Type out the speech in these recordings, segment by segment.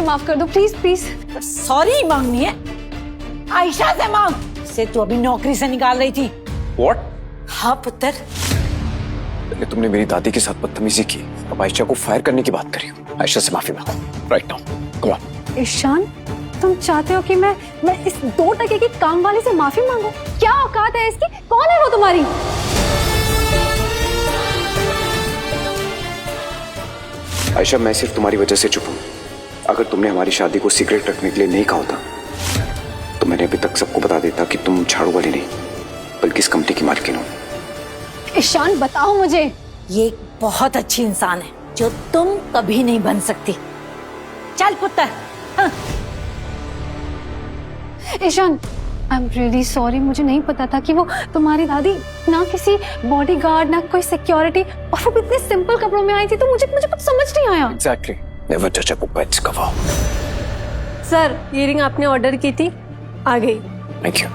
माफ कर दो प्लीज प्लीज। सॉरी मांगनी है आयशा से मांग, से तू अभी नौकरी से निकाल रही थी। What? हाँ पुत्र। पहले तुमने मेरी दादी के साथ बदतमीजी की, अब आयशा को फायर करने की बात कर रही हो। आयशा से माफी मांगो right now, come on. Ishaan, तुम चाहते हो कि मैं इस 2 टके की काम वाली से माफी मांगू? क्या औकात है इसकी? कौन है वो तुम्हारी? आयशा, मैं सिर्फ तुम्हारी वजह से चुप हूं। अगर तुमने हमारी शादी को सीक्रेट रखने के लिए नहीं कहा होता तो मैंने अभी तक सबको बता देता कि तुम झाड़ू वाली नहीं बल्कि इस कंपनी की मालकिन हो। ईशान बताओ मुझे। ये एक बहुत अच्छी इंसान है जो तुम कभी नहीं बन सकती। चल पुत्र। हाँ। Ishaan, I am really sorry, मुझे नहीं पता था कि वो तुम्हारी दादी ना किसी बॉडीगार्ड ना कोई सिक्योरिटी, और वो इतने सिंपल कपड़ों में आई थी, तो मुझे कुछ समझ नहीं आया। Exactly. Never judge a book by its cover. Sir, ये रिंग आपने ऑर्डर की थी, आ गई। Thank you.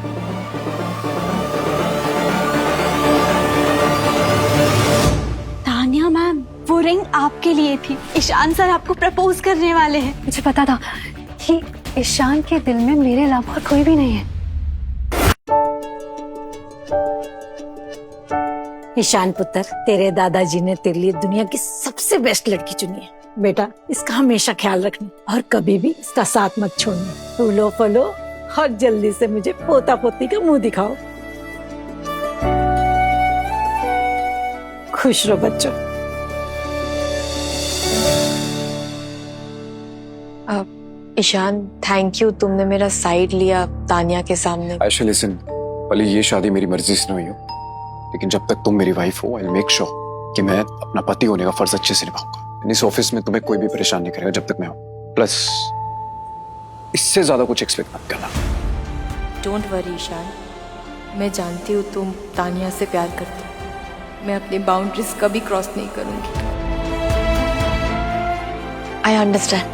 तानिया मैम, वो रिंग आपके लिए थी। ईशान सर आपको प्रपोज करने वाले हैं। मुझे पता था कि ईशान के दिल में मेरे अलावा और कोई भी नहीं है। ईशान पुत्र, तेरे दादाजी ने तेरे लिए दुनिया की सबसे बेस्ट लड़की चुनी है। बेटा, इसका हमेशा ख्याल रखना और कभी भी इसका साथ मत छोड़ना। फूलो फलो और जल्दी से मुझे पोता पोती का मुंह दिखाओ। खुश रहो बच्चों। ईशान, थैंक यू, तुमने मेरा साइड लिया तानिया के सामने। आयशा लिसन, भले ये शादी मेरी मर्जी से नहीं हो, लेकिन जब तक तुम मेरी वाइफ हो, आई विल मेक श्योर कि मैं अपना पति होने का फर्ज अच्छे से निभाऊंगा। इस ऑफिस में तुम्हें कोई भी परेशान नहीं करेगा जब तक मैं हूं। प्लस इससे ज्यादा कुछ एक्सपेक्ट मत करना। डोंट वरी ईशान, मैं जानती हूँ तुम तानिया से प्यार करती हो। मैं अपनी बाउंड्रीज कभी क्रॉस नहीं करूंगी। I understand.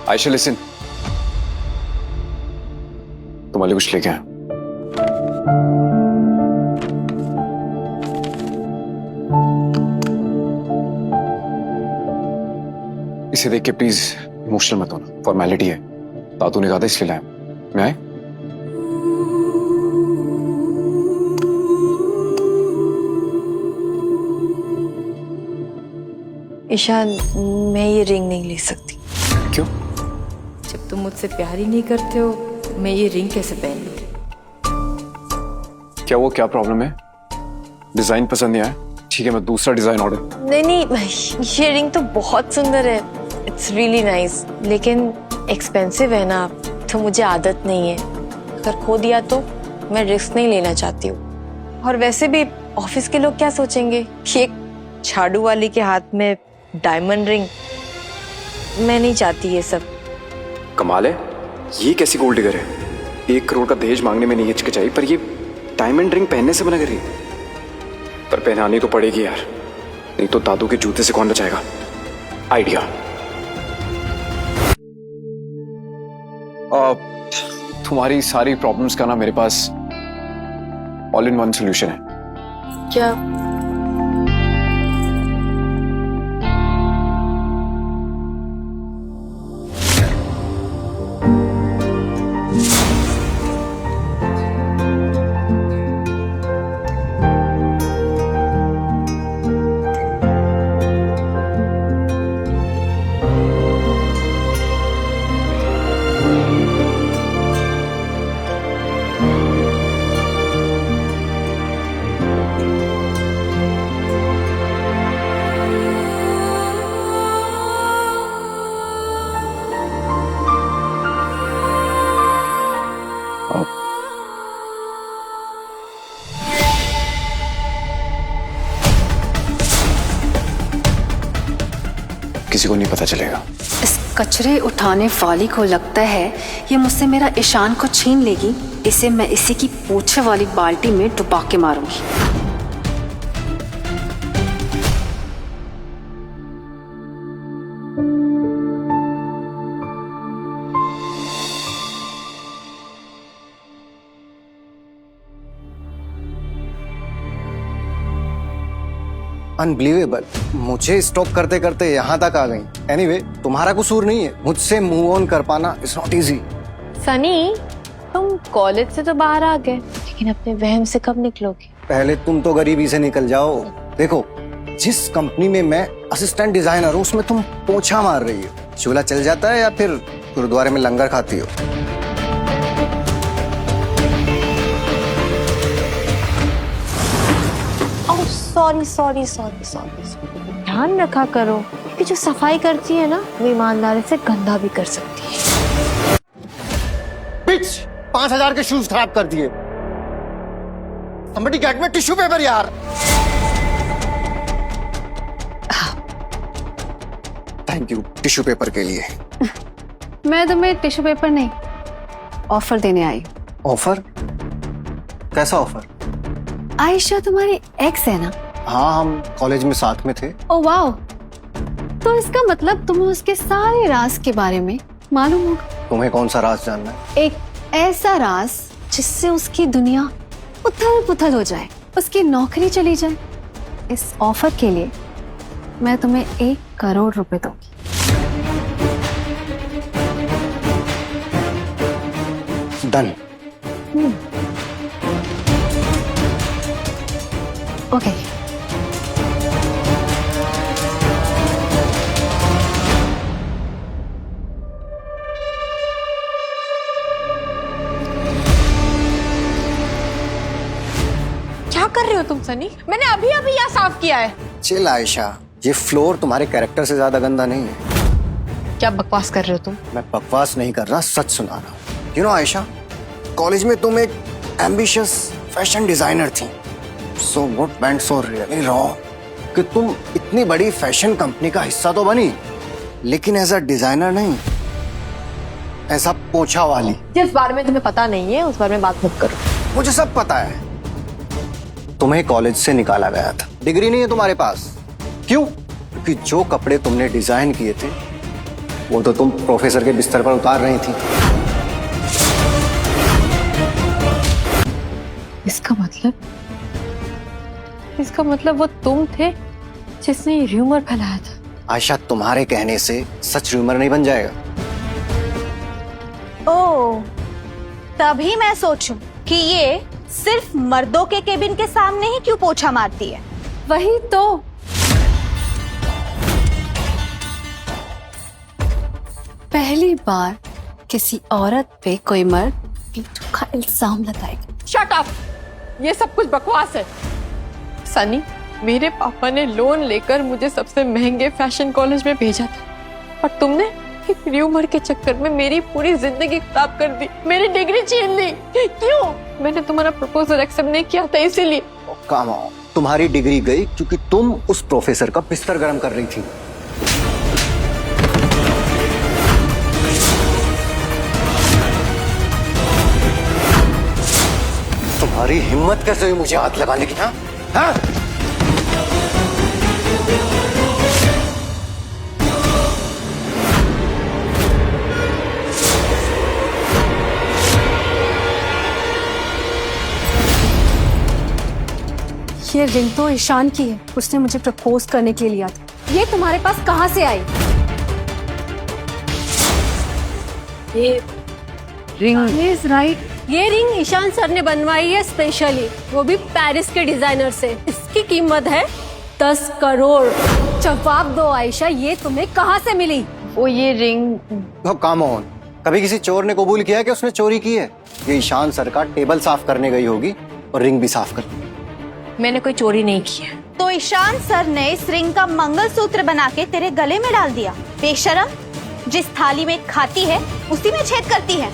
आयशा लिसन, तुम्हारे लिए कुछ लेके आया। इसे देख के प्लीज इमोशनल मत होना, फॉर्मेलिटी है। दादू ने कहा था इसलिए लाया। मैं आए? ईशान, मैं ये रिंग नहीं ले सकती। क्यों? जब तुम मुझसे प्यार ही नहीं करते हो, मैं ये रिंग कैसे पहन लूं? क्या वो क्या प्रॉब्लम है? डिजाइन पसंद नहीं आया? ठीक है, मैं दूसरा डिजाइन ऑर्डर। नहीं, ये रिंग तो बहुत सुंदर है, इट्स रियली नाइस, लेकिन एक्सपेंसिव है ना, तो मुझे आदत नहीं है। अगर खो दिया तो मैं रिस्क नहीं लेना चाहती हूँ। और वैसे भी ऑफिस के लोग क्या सोचेंगे कि एक झाड़ू वाली के हाथ में डायमंड रिंग। मैं नहीं चाहती ये सब। कमाल है, ये कैसी गोल्ड डिगर है? 1 करोड़ का दहेज मांगने में नहीं हिचकिचाई, पर ये डायमंड रिंग पहनने से मना कर रही। पर पहनानी तो पड़ेगी यार, नहीं तो दादू के जूते से कौन बचाएगा। आइडिया। तुम्हारी सारी प्रॉब्लम्स का ना मेरे पास ऑल इन वन सॉल्यूशन है। क्या? किसी को नहीं पता चलेगा। इस कचरे उठाने वाली को लगता है ये मुझसे मेरा ईशान को छीन लेगी। इसे मैं इसी की पोछे वाली बाल्टी में डुबा के मारूंगी। अनबिलीवेबल, मुझे स्टॉप करते करते यहाँ तक आ गई। एनीवे, तुम्हारा कसूर नहीं है, मुझसे मूव ऑन कर पाना इट्स नॉट इजी। सनी, तुम कॉलेज से तो बाहर आ गए, लेकिन अपने वहम से कब निकलोगे? पहले तुम तो गरीबी से निकल जाओ। देखो, जिस कंपनी में मैं असिस्टेंट डिजाइनर हूँ उसमें तुम पोछा मार रही हो। चूल्हा चल जाता है या फिर गुरुद्वारे में लंगर खाती हो? सॉरी। ध्यान रखा करो कि जो सफाई करती है ना, वो ईमानदारी से गंदा भी कर सकती है। पिच, 5,000 के शूज खराब कर दिए। Somebody get me tissue paper यार। थैंक यू टिश्यू पेपर के लिए। मैं तुम्हें टिश्यू पेपर नहीं, ऑफर देने आई। ऑफर? कैसा ऑफर? आयशा तुम्हारी एक्स है ना? हाँ, हम कॉलेज में साथ में थे। ओ वाओ, तो इसका मतलब तुम्हें उसके सारे राज के बारे में मालूम होगा। तुम्हें कौन सा राज जानना है? एक ऐसा राज जिससे उसकी दुनिया उथल पुथल हो जाए, उसकी नौकरी चली जाए। इस ऑफर के लिए मैं तुम्हें 1 करोड़ रुपए दूंगी। डन। ओके। क्या कर रहे हो तुम सनी? मैंने अभी अभी यहाँ साफ किया है। चिल आयशा, ये फ्लोर तुम्हारे कैरेक्टर से ज्यादा गंदा नहीं है। क्या बकवास कर रहे हो तुम? मैं बकवास नहीं कर रहा, सच सुना रहा हूँ। यू नो आयशा, कॉलेज में तुम एक एम्बिशियस फैशन डिजाइनर थी। So what went so really wrong कि तुम इतनी बड़ी फैशन कंपनी का हिस्सा तो बनी, लेकिन एज अ डिजाइनर नहीं, ऐसा पोछा वाली। जिस बारे में तुम्हें पता नहीं है उस बारे में बात मत करो। मुझे सब पता है। तुम्हें कॉलेज से निकाला गया था, डिग्री नहीं है तुम्हारे पास। क्यों? क्योंकि जो कपड़े तुमने डिजाइन किए थे वो तो तुम प्रोफेसर के बिस्तर पर उतार रही थी। इसका मतलब वो तुम थे जिसने ये र्यूमर फैलाया था। आयशा, तुम्हारे कहने से सच र्यूमर नहीं बन जाएगा। ओह, तभी मैं सोचूं कि ये सिर्फ मर्दों के केबिन के सामने ही क्यों पोछा मारती है। वही तो। पहली बार किसी औरत पे कोई मर्द पीछू का इल्जाम लगाएगा। Shut up! ये सब कुछ बकवास है। सनी, मेरे पापा ने लोन लेकर मुझे सबसे महंगे फैशन कॉलेज में भेजा था, और तुमने एक र्यूमर के चक्कर में मेरी पूरी जिंदगी खराब कर दी, मेरी डिग्री छीन ली। क्यों? मैंने तुम्हारा प्रपोजल एक्सेप्ट नहीं किया था, इसीलिए। काम ऑन, तुम्हारी डिग्री गई क्योंकि तुम उस प्रोफेसर का बिस्तर गर्म कर रही थी। तुम्हारी हिम्मत कैसे हुई मुझे हाथ लगाने की? हाँ? हाँ? ये रिंग तो ईशान की है, उसने मुझे प्रपोज करने के लिए लिया था। ये तुम्हारे पास कहाँ से आई? ये रिंग इज राइट। ये रिंग ईशान सर ने बनवाई है स्पेशली, वो भी पेरिस के डिजाइनर से। इसकी कीमत है 10 करोड़। जवाब दो आयशा, ये तुम्हें कहाँ से मिली? वो ये रिंग, काम ऑन, कभी किसी चोर ने कबूल किया कि उसने चोरी की है? ये ईशान सर का टेबल साफ करने गई होगी और रिंग भी साफ कर दी। मैंने कोई चोरी नहीं की है। तो ईशान सर ने इस रिंग का मंगलसूत्र बना के तेरे गले में डाल दिया। बेशरम, जिस थाली में खाती है उसी में छेद करती है।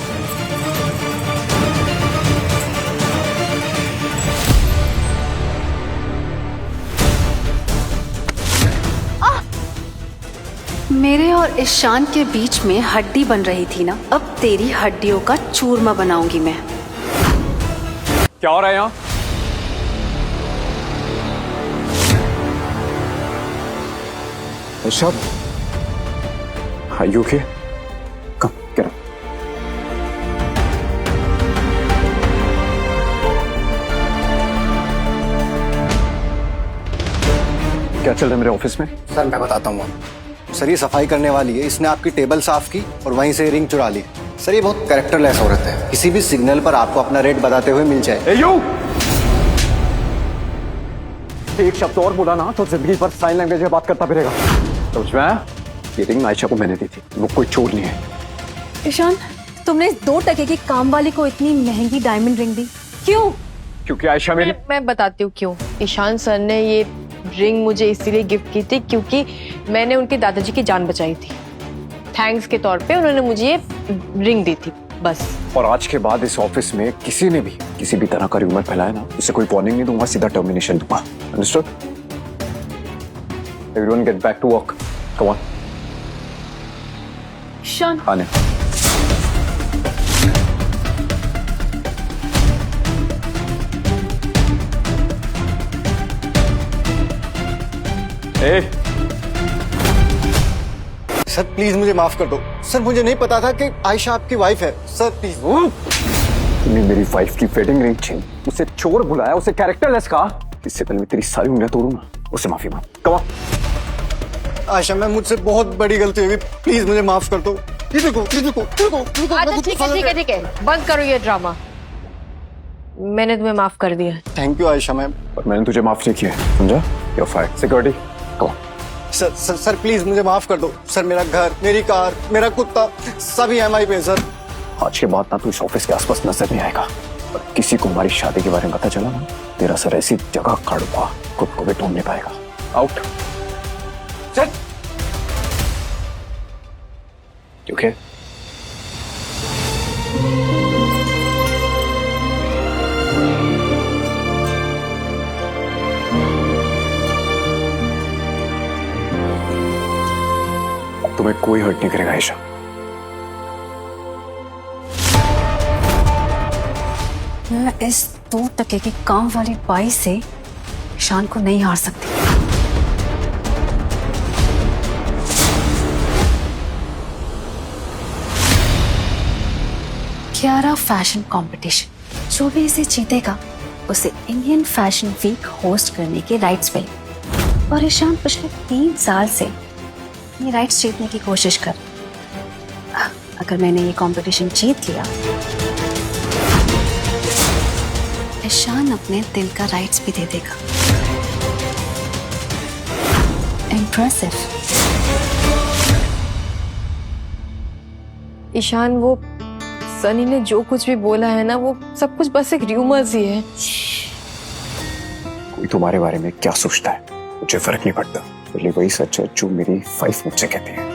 मेरे और ईशान के बीच में हड्डी बन रही थी ना, अब तेरी हड्डियों का चूरमा बनाऊंगी मैं। क्या हो रहा है यहाँ? Rishabh, are you okay? Come, get up. क्या चल रहा है मेरे ऑफिस में? सर मैं बताता हूँ। सर ये सफाई करने वाली है, इसने आपकी टेबल साफ की और वहीं से रिंग चुरा ली। सर ये बहुत कैरेक्टरलेस औरत है, किसी भी सिग्नल पर आपको अपना रेट बताते हुए मिल जाए। एक शब्द और बोला ना तो जिंदगी भर साइन लैंग्वेज में बात करता फिरेगा। समझ में आया? ये रिंग आयशा को मैंने दी थी, वो कोई चोर नहीं है। ईशान, तुमने इस 2 टके की काम वाली को इतनी महंगी डायमंड रिंग दी, क्यों? क्योंकि आयशा मेरी मैं बताती हूँ क्यों। ईशान सर ने ये रिंग मुझे इसीलिए गिफ्ट की थी क्योंकि मैंने उनके दादाजी की जान बचाई थी। थैंक्स के तौर पे उन्होंने मुझे ये रिंग दी थी, बस। और आज के बाद इस ऑफिस में किसी ने भी किसी भी तरह का र्यूमर फैलाया ना, उसे कोई वार्निंग नहीं दूंगा, सीधा टर्मिनेशन दूंगा। Understood? Everyone get back to work. Come on. Ishaan, आने। ए, सर प्लीज मुझे माफ कर दो। सर मुझे नहीं पता था कि आयशा आपकी वाइफ है। Sir please. तुमने मेरी वाइफ की वेडिंग रिंग छीन, उसे चोर बुलाया, उसे कैरेक्टरलेस कहा। इससे पहले मैं तेरी सारी उंगलियां तोड़ूंगा। उसे माफी मांग। Come on. आयशा मैम मुझसे बहुत बड़ी गलती हुई, प्लीज मुझे माफ कर दो। ये देखो, ये देखो, देखो, देखो। अच्छा ठीक है, बंद करो ये ड्रामा। मैंने तुम्हें माफ कर दिया। Thank you Ayesha ma'am. और मैंने तुझे माफ नहीं किया, समझा? You're fired. Security, come on. Sir please मुझे माफ कर दो। सर मेरा घर, मेरी कार, मेरा कुत्ता सभी EMI पे सर। आज के बाद ना तू इस ऑफिस के आसपास नजर नहीं आएगा। और किसी को हमारी शादी के बारे में पता चला ना, तेरा सर ऐसी जगह काटूंगा खुद को भी ढूंढ नहीं पाएगा। आउट। चल। Okay? तुम्हें कोई हर्ट नहीं करेगा आयशा। मैं इस 2 टके की काम वाली बाई से ईशान को नहीं हार सकती। क्यारा फैशन कंपटीशन, जो भी इसे जीतेगा उसे इंडियन फैशन वीक होस्ट करने के राइट्स मिले। और ईशान पिछले 3 साल से ये राइट्स जीतने की कोशिश कर। अगर मैंने ये कंपटीशन जीत लिया, ईशान अपने दिल का राइट्स भी दे देगा। इम्प्रेसिव। ईशान, वो सनी ने जो कुछ भी बोला है ना, वो सब कुछ बस एक र्यूमर्स ही है। कोई तुम्हारे बारे में क्या सोचता है मुझे फर्क नहीं पड़ता। बोले वही सच है जो मेरी वाइफ मुझसे कहती है।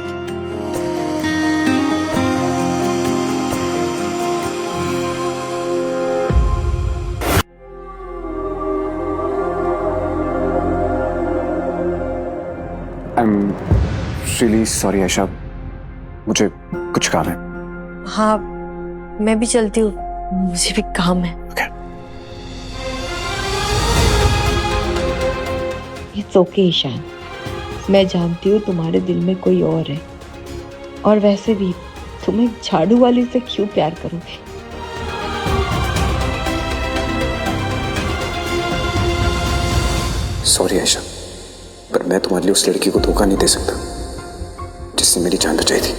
I'm really sorry आयशा, मुझे कुछ काम है। हाँ, मैं भी चलती हूँ, मुझे भी काम है। Okay. इट्स ओके ईशान, मैं जानती हूँ तुम्हारे दिल में कोई और है, और वैसे भी तुम एक झाड़ू वाली से क्यों प्यार करोगे। सॉरी आयशा, पर मैं तुम्हारे लिए उस लड़की को धोखा नहीं दे सकता जिसने मेरी जान बचाई थी।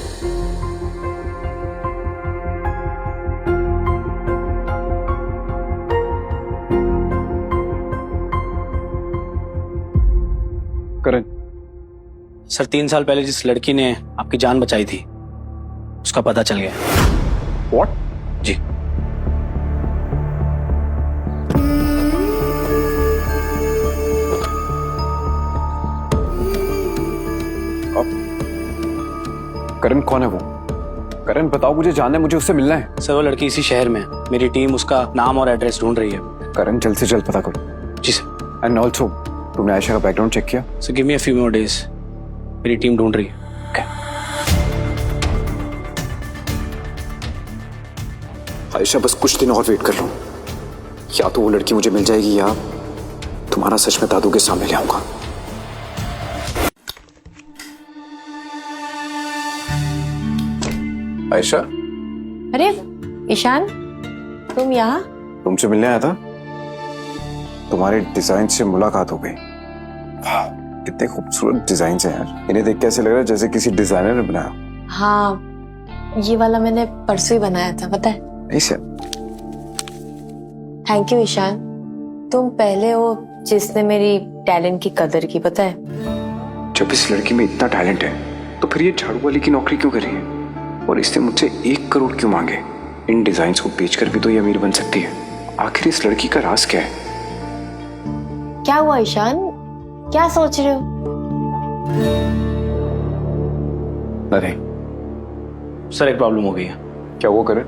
करण, सर 3 साल पहले जिस लड़की ने आपकी जान बचाई थी उसका पता चल गया। What? जी। करण कौन है वो? करण बताओ, मुझे जानना है, मुझे उससे मिलना है। सर वो लड़की इसी शहर में है, मेरी टीम उसका नाम और एड्रेस ढूंढ रही है। करण जल्द से जल्द पता करो। जी सर। एंड ऑल्सो तुमने आयशा का बैकग्राउंड चेक किया? Sir give me a few more days, मेरी टीम ढूंढ रही है। आयशा बस कुछ दिन और वेट कर रहा हूँ, या तो वो लड़की मुझे मिल जाएगी या तुम्हारा सच मैं दादू के सामने ले आऊंगा। आयशा, अरे ईशान, तुम यहाँ? तुमसे मिलने आया था। तुम्हारे डिजाइन से मुलाकात हो गई। कितने खूबसूरत डिजाइन है यार, इन्हें देख के ऐसे लग रहा है जैसे किसी डिजाइनर ने बनाया। हाँ, ये वाला मैंने परसों ही बनाया था, पता है। नहीं सर। थैंक यू ईशान, तुम पहले हो जिसने मेरी टैलेंट की कदर की, पता है। जब इस लड़की में इतना टैलेंट है तो फिर ये झाड़ू वाली की नौकरी क्यों कर रही है, और इसने मुझसे 1 करोड़ क्यों मांगे। इन डिजाइन्स को बेचकर भी तो ये अमीर बन सकती है। आखिर इस लड़की का राज क्या है? क्या हुआ ईशान, क्या सोच रहे हो? अरे सर एक प्रॉब्लम हो गई है। क्या वो करे?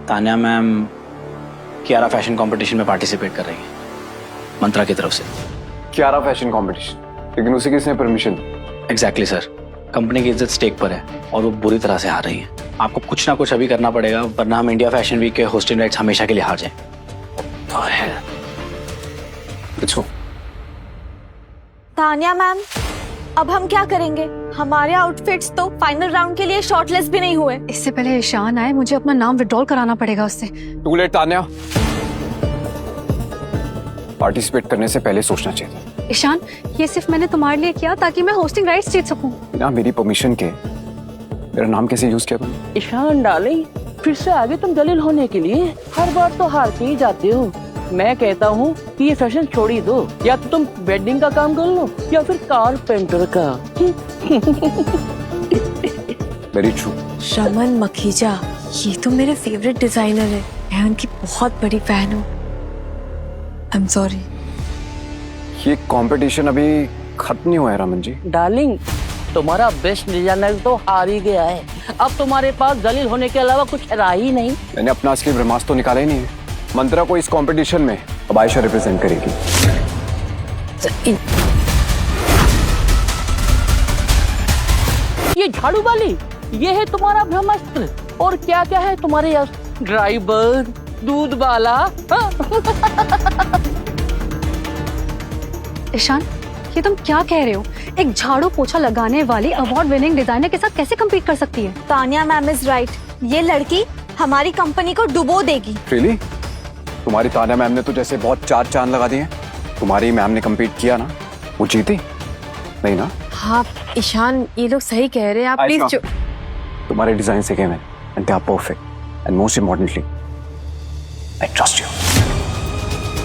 Tanya ma'am Kiara fashion competition में पार्टिसिपेट कर रही है मंत्रा की तरफ से। Kiara fashion competition? लेकिन उसे किसने परमिशन दी? एग्जैक्टली सर, कंपनी की इज्जत स्टेक पर है और वो बुरी तरह से हार रही है। आपको कुछ ना कुछ अभी करना पड़ेगा, वरना हम इंडिया फैशन वीक के होस्टिंग राइट्स हमेशा के लिए हार जाए। तान्या मैम, अब हम क्या करेंगे? हमारे आउटफिट्स तो फाइनल राउंड के लिए शॉर्टलिस्ट भी नहीं हुए। इससे पहले ईशान आए, मुझे अपना नाम विड्रॉल कराना पड़ेगा उससे। टू लेट तान्या, पार्टिसिपेट करने से पहले सोचना चाहिए। ईशान, ये सिर्फ मैंने तुम्हारे लिए किया ताकि मैं होस्टिंग राइट्स जीत सकूं। बिना मेरी परमिशन के मेरा नाम कैसे यूज किया तुमने? ईशान डार्लिंग, फिर से आगे तुम दलील होने के लिए हर बार तो हार के ही जाते हो। मैं कहता हूँ कि ये फैशन छोड़ ही दो, या तो तुम वेल्डिंग का काम कर लो या फिर कारपेंटर का। Very true. शमन मखीजा, ये तो मेरे फेवरेट डिजाइनर है, मैं उनकी बहुत बड़ी फैन हूँ। I am sorry. ये कंपटीशन अभी खत्म नहीं हुआ है रमन जी। डार्लिंग, तुम्हारा बेस्ट डिजाइनर तो हार ही गया है, अब तुम्हारे पास दलील होने के अलावा कुछ रहा ही नहीं। मैंने अपना असली ब्रह्मास्त्र तो निकाला ही नहीं है। मंत्रा को इस कंपटीशन में अब आयशा रिप्रेजेंट करेगी। ये झाड़ू वाली, ये है तुम्हारा ब्रह्मास्त्र। और क्या क्या है तुम्हारे यहाँ? ड्राइवर, दूध वाला। ईशान, ये तुम क्या कह रहे हो? एक झाड़ू पोछा लगाने वाली अवार्ड विनिंग डिजाइनर के साथ कैसे कम्पीट कर सकती है? तान्या मैम इज राइट, ये लड़की हमारी कंपनी को डुबो देगी। रियली? तुम्हारी तान्या मैम ने तो जैसे बहुत 4 चांद लगा दिए। तुम्हारी मैम ने कम्पीट किया ना, वो जीती नहीं ना? हाँ ईशान, ये लोग सही कह रहे हैं, आप प्लीज। तुम्हारे डिजाइन से गेम है and they are perfect and most importantly I trust you.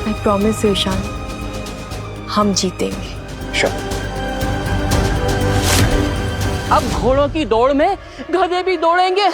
I promise you Ishaan, हम जीतेंगे। श्योर। अब घोड़ों की दौड़ में गधे भी दौड़ेंगे।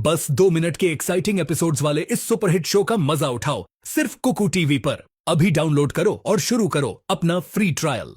बस 2 मिनट के एक्साइटिंग एपिसोड्स वाले इस सुपरहिट शो का मजा उठाओ सिर्फ कुकू टीवी पर। अभी डाउनलोड करो और शुरू करो अपना फ्री ट्रायल।